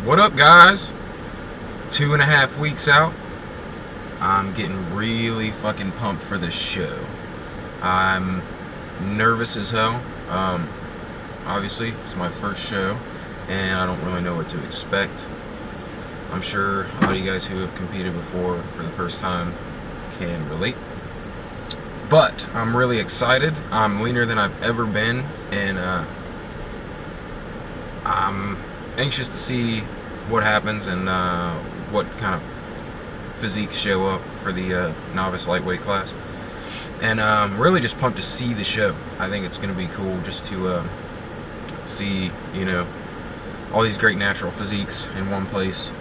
What up, guys? 2.5 weeks out. I'm getting really fucking pumped for this show. I'm nervous as hell. Obviously, it's my first show, and I don't really know what to expect. I'm sure a lot of you guys who have competed before for the first time can relate. But I'm really excited. I'm leaner than I've ever been, and I'm anxious to see what happens and what kind of physiques show up for the novice lightweight class. And really just pumped to see the show. I think it's going to be cool just to see, all these great natural physiques in one place.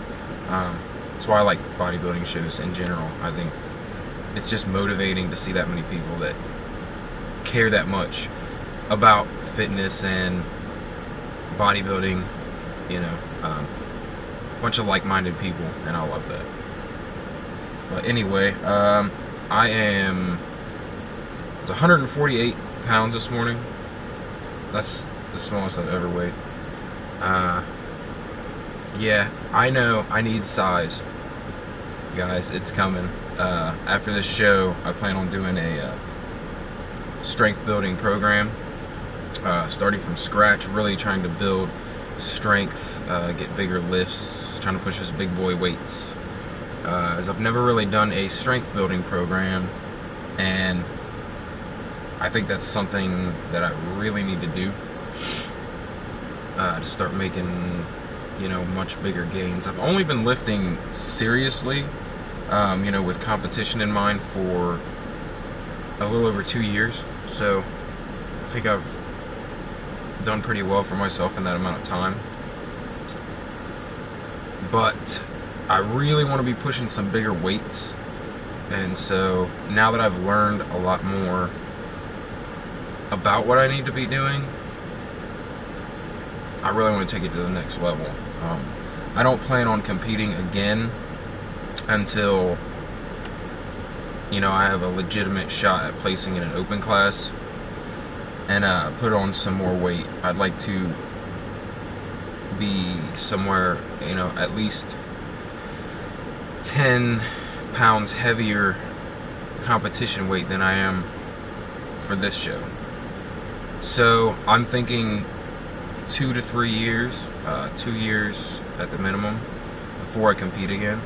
That's why I like bodybuilding shows in general. I think it's just motivating to see that many people that care that much about fitness and bodybuilding, a bunch of like-minded people, and I love that. But anyway, I was 148 pounds this morning. That's the smallest I've ever weighed. Yeah, I know I need size, guys. It's coming. After this show, I plan on doing a strength building program, starting from scratch, really trying to build strength, get bigger lifts, trying to push those big boy weights. As I've never really done a strength building program, and I think that's something that I really need to do to start making, much bigger gains. I've only been lifting seriously, with competition in mind for a little over 2 years. So I think I've done pretty well for myself in that amount of time. But I really want to be pushing some bigger weights. And so now that I've learned a lot more about what I need to be doing, I really want to take it to the next level. I don't plan on competing again until, I have a legitimate shot at placing in an open class and put on some more weight. I'd like to be somewhere, at least 10 pounds heavier competition weight than I am for this show. So I'm thinking 2 to 3 years, 2 years at the minimum before I compete again.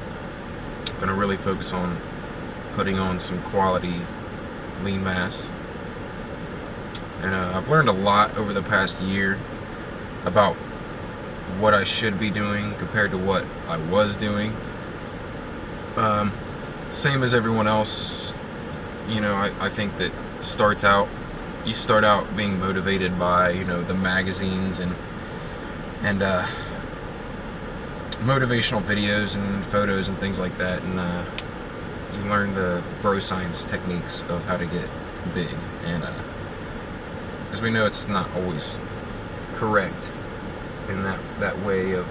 I'm going to really focus on putting on some quality lean mass. And I've learned a lot over the past year about what I should be doing compared to what I was doing. Same as everyone else, I think that you start out being motivated by, the magazines and motivational videos and photos and things like that, and you learn the bro science techniques of how to get big. And as we know, it's not always correct in that way of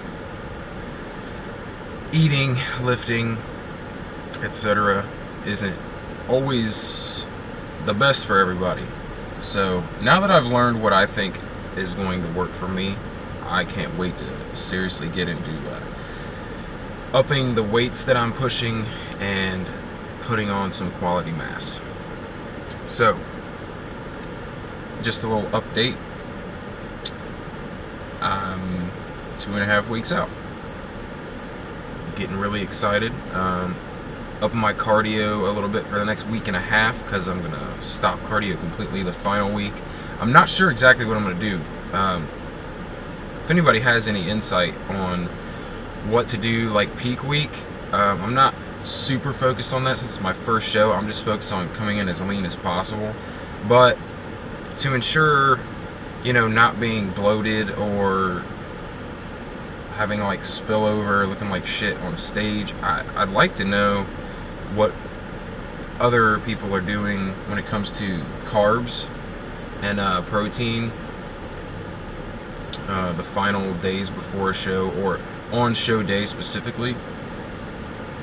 eating, lifting, etc. isn't always the best for everybody. So now that I've learned what I think is going to work for me, I can't wait to seriously get into upping the weights that I'm pushing and putting on some quality mass. So, just a little update. I'm 2.5 weeks out. Getting really excited. Upping my cardio a little bit for the next week and a half, because I'm going to stop cardio completely the final week. I'm not sure exactly what I'm going to do. If anybody has any insight on what to do like peak week, I'm not super focused on that since it's my first show. I'm just focused on coming in as lean as possible. But to ensure, not being bloated or having like spillover, looking like shit on stage, I'd like to know what other people are doing when it comes to carbs and protein the final days before a show or on show day specifically.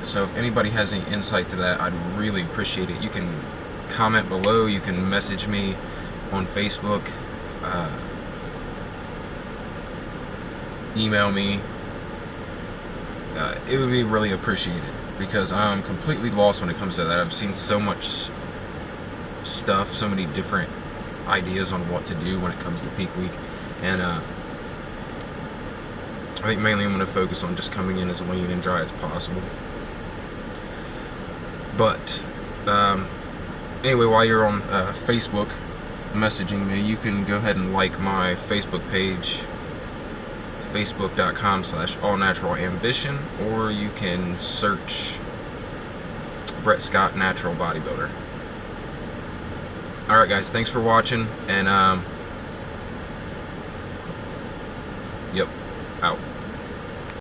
So if anybody has any insight to that, I'd really appreciate it. You can comment below, you can message me on Facebook, email me, it would be really appreciated, because I'm completely lost when it comes to that. I've seen so much stuff, so many different ideas on what to do when it comes to peak week, and I think mainly I'm going to focus on just coming in as lean and dry as possible. But anyway, while you're on Facebook messaging me, you can go ahead and like my Facebook page, facebook.com/allnaturalambition, or you can search Brett Scott Natural Bodybuilder. Alright guys, thanks for watching, and